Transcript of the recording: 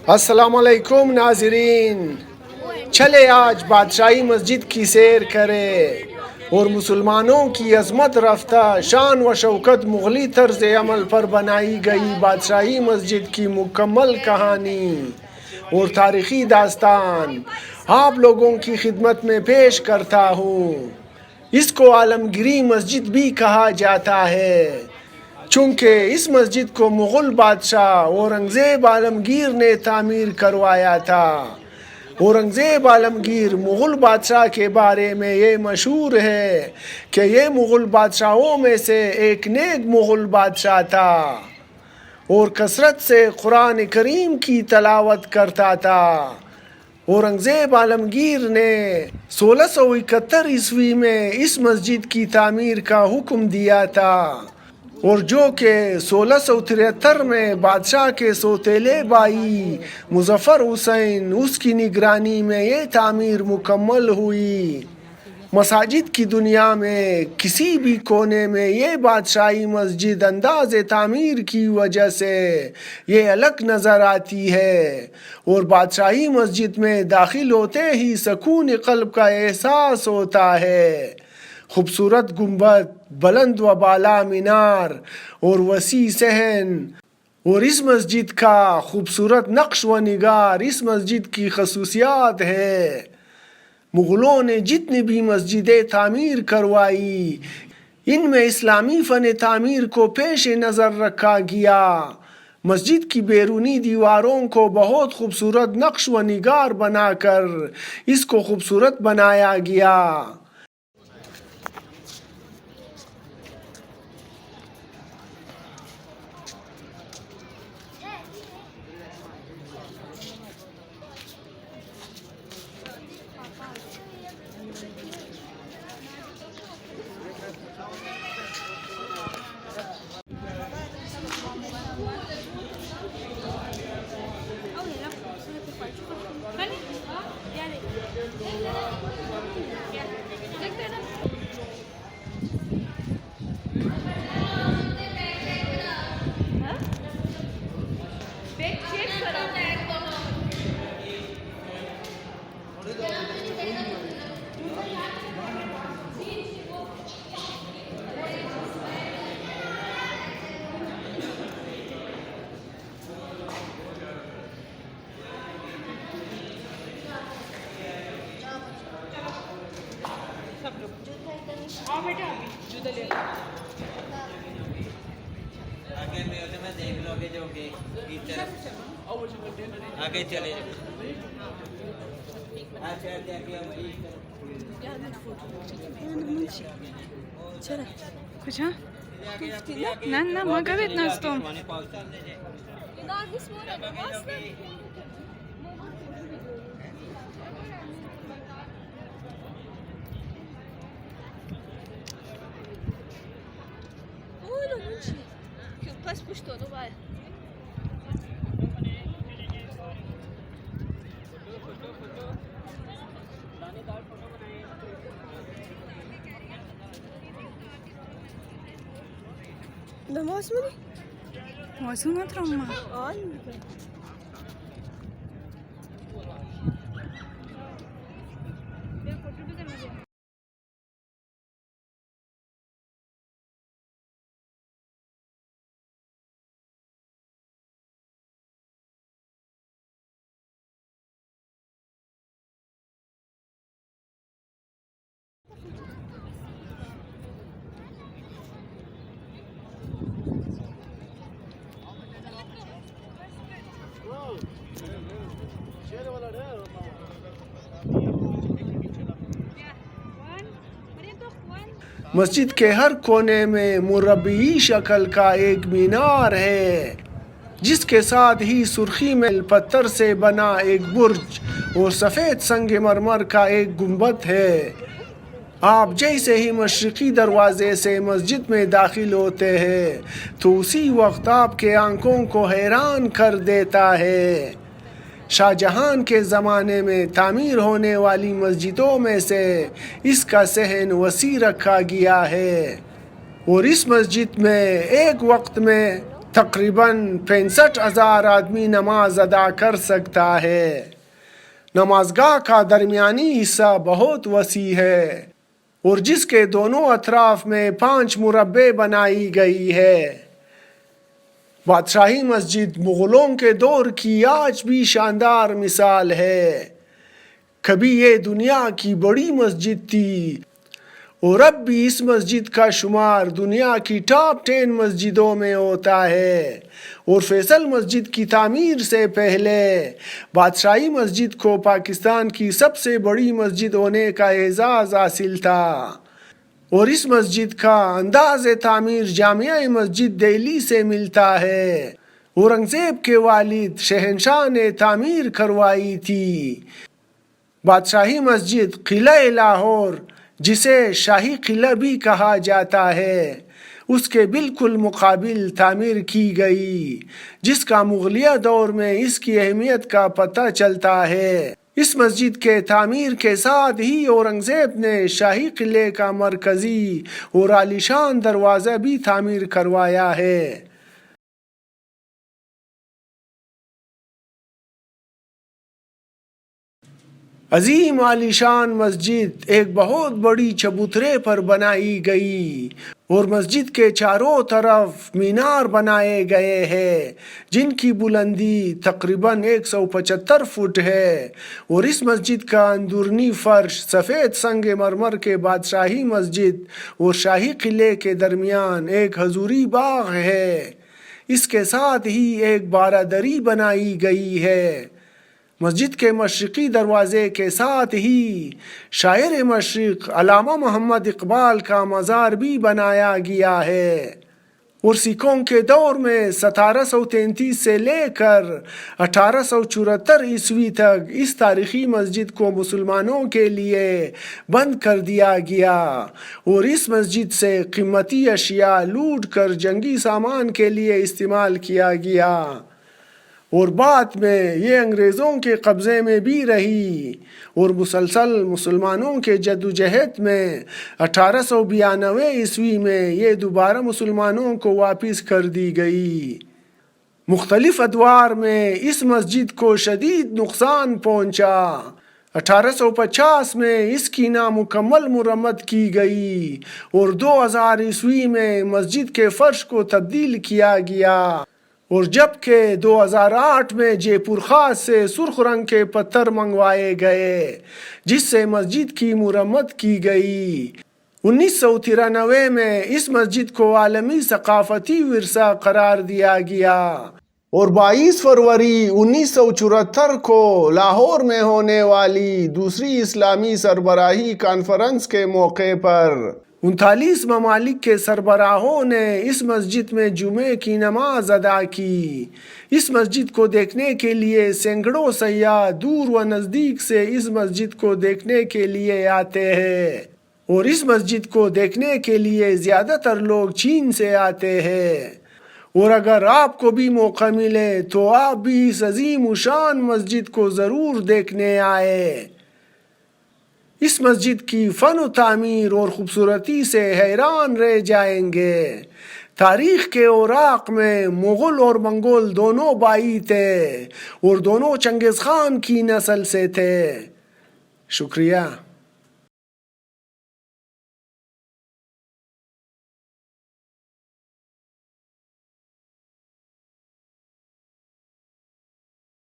السلام علیکم ناظرین، چلے آج بادشاہی مسجد کی سیر کرے اور مسلمانوں کی عظمت رفتہ شان و شوکت مغلی طرز عمل پر بنائی گئی بادشاہی مسجد کی مکمل کہانی اور تاریخی داستان آپ لوگوں کی خدمت میں پیش کرتا ہوں۔ اس کو عالمگیری مسجد بھی کہا جاتا ہے، چونکہ اس مسجد کو مغل بادشاہ اورنگزیب عالمگیر نے تعمیر کروایا تھا۔ اورنگزیب عالمگیر مغل بادشاہ کے بارے میں یہ مشہور ہے کہ یہ مغل بادشاہوں میں سے ایک نیک مغل بادشاہ تھا اور کثرت سے قرآن کریم کی تلاوت کرتا تھا۔ اورنگزیب عالمگیر نے 1671 عیسوی میں اس مسجد کی تعمیر کا حکم دیا تھا، اور جو کہ 1673 میں بادشاہ کے سوتیلے بھائی مظفر حسین اس کی نگرانی میں یہ تعمیر مکمل ہوئی۔ مساجد کی دنیا میں کسی بھی کونے میں یہ بادشاہی مسجد انداز تعمیر کی وجہ سے یہ الگ نظر آتی ہے، اور بادشاہی مسجد میں داخل ہوتے ہی سکون قلب کا احساس ہوتا ہے۔ خوبصورت گنبد، بلند و بالا مینار اور وسیع صحن اور اس مسجد کا خوبصورت نقش و نگار اس مسجد کی خصوصیات ہے۔ مغلوں نے جتنی بھی مسجدیں تعمیر کروائی، ان میں اسلامی فن تعمیر کو پیش نظر رکھا گیا۔ مسجد کی بیرونی دیواروں کو بہت خوبصورت نقش و نگار بنا کر اس کو خوبصورت بنایا گیا۔ آگے چلے کجا؟ نه ما گوید نستم. Pas pușto, nu mai. نماز می‌خونی؟ واسه ندارم ما. مسجد کے ہر کونے میں مربعی شکل کا ایک مینار ہے، جس کے ساتھ ہی سرخی میں پتھر سے بنا ایک برج اور سفید سنگ مرمر کا ایک گنبد ہے۔ آپ جیسے ہی مشرقی دروازے سے مسجد میں داخل ہوتے ہیں تو اسی وقت آپ کے آنکھوں کو حیران کر دیتا ہے۔ شاہ جہان کے زمانے میں تعمیر ہونے والی مسجدوں میں سے اس کا صحن وسیع رکھا گیا ہے، اور اس مسجد میں ایک وقت میں تقریباً 65,000 آدمی نماز ادا کر سکتا ہے۔ نمازگاہ کا درمیانی حصہ بہت وسیع ہے اور جس کے دونوں اطراف میں 5 مربع بنائی گئی ہے۔ بادشاہی مسجد مغلوں کے دور کی آج بھی شاندار مثال ہے۔ کبھی یہ دنیا کی بڑی مسجد تھی اور اب بھی اس مسجد کا شمار دنیا کی ٹاپ 10 مسجدوں میں ہوتا ہے، اور فیصل مسجد کی تعمیر سے پہلے بادشاہی مسجد کو پاکستان کی سب سے بڑی مسجد ہونے کا اعزاز حاصل تھا، اور اس مسجد کا انداز تعمیر جامعہ مسجد دہلی سے ملتا ہے۔ اورنگزیب کے والد شہنشاہ نے تعمیر کروائی تھی۔ بادشاہی مسجد قلعہ لاہور، جسے شاہی قلعہ بھی کہا جاتا ہے، اس کے بالکل مقابل تعمیر کی گئی، جس کا مغلیہ دور میں اس کی اہمیت کا پتہ چلتا ہے۔ اس مسجد کے تعمیر کے ساتھ ہی اورنگزیب نے شاہی قلعے کا مرکزی اور عالیشان دروازہ بھی تعمیر کروایا ہے۔ عظیم عالیشان مسجد ایک بہت بڑی چبوترے پر بنائی گئی اور مسجد کے چاروں طرف مینار بنائے گئے ہیں جن کی بلندی تقریباً 175 فٹ ہے، اور اس مسجد کا اندرونی فرش سفید سنگ مرمر کے بادشاہی مسجد اور شاہی قلعے کے درمیان ایک حضوری باغ ہے۔ اس کے ساتھ ہی ایک بارادری بنائی گئی ہے۔ مسجد کے مشرقی دروازے کے ساتھ ہی شاعر مشرق علامہ محمد اقبال کا مزار بھی بنایا گیا ہے، اور سکھوں کے دور میں 1733 سے لے کر 1874 عیسوی تک اس تاریخی مسجد کو مسلمانوں کے لیے بند کر دیا گیا، اور اس مسجد سے قیمتی اشیاء لوٹ کر جنگی سامان کے لیے استعمال کیا گیا، اور بعد میں یہ انگریزوں کے قبضے میں بھی رہی، اور مسلسل مسلمانوں کے جدوجہد میں 1892 عیسوی میں یہ دوبارہ مسلمانوں کو واپس کر دی گئی۔ مختلف ادوار میں اس مسجد کو شدید نقصان پہنچا۔ 1850 میں اس کی نامکمل مرمت کی گئی اور 2000 عیسوی میں مسجد کے فرش کو تبدیل کیا گیا، اور جبکہ 2008 میں جے پور خاص سے سرخ رنگ کے پتھر منگوائے گئے جس سے مسجد کی مرمت کی گئی۔ 1993 میں اس مسجد کو عالمی ثقافتی ورثہ قرار دیا گیا، اور 22 فروری 1974 کو لاہور میں ہونے والی دوسری اسلامی سربراہی کانفرنس کے موقع پر 39 ممالک کے سربراہوں نے اس مسجد میں جمعے کی نماز ادا کی۔ اس مسجد کو دیکھنے کے لیے سینکڑوں سیاح دور و نزدیک سے اس مسجد کو دیکھنے کے لیے آتے ہیں، اور اس مسجد کو دیکھنے کے لیے زیادہ تر لوگ چین سے آتے ہیں، اور اگر آپ کو بھی موقع ملے تو آپ بھی اس عظیم الشان مسجد کو ضرور دیکھنے آئے۔ اس مسجد کی فن و تعمیر اور خوبصورتی سے حیران رہ جائیں گے۔ تاریخ کے اوراق میں مغل اور منگول دونوں بھائی تھے اور دونوں چنگیز خان کی نسل سے تھے۔ شکریہ۔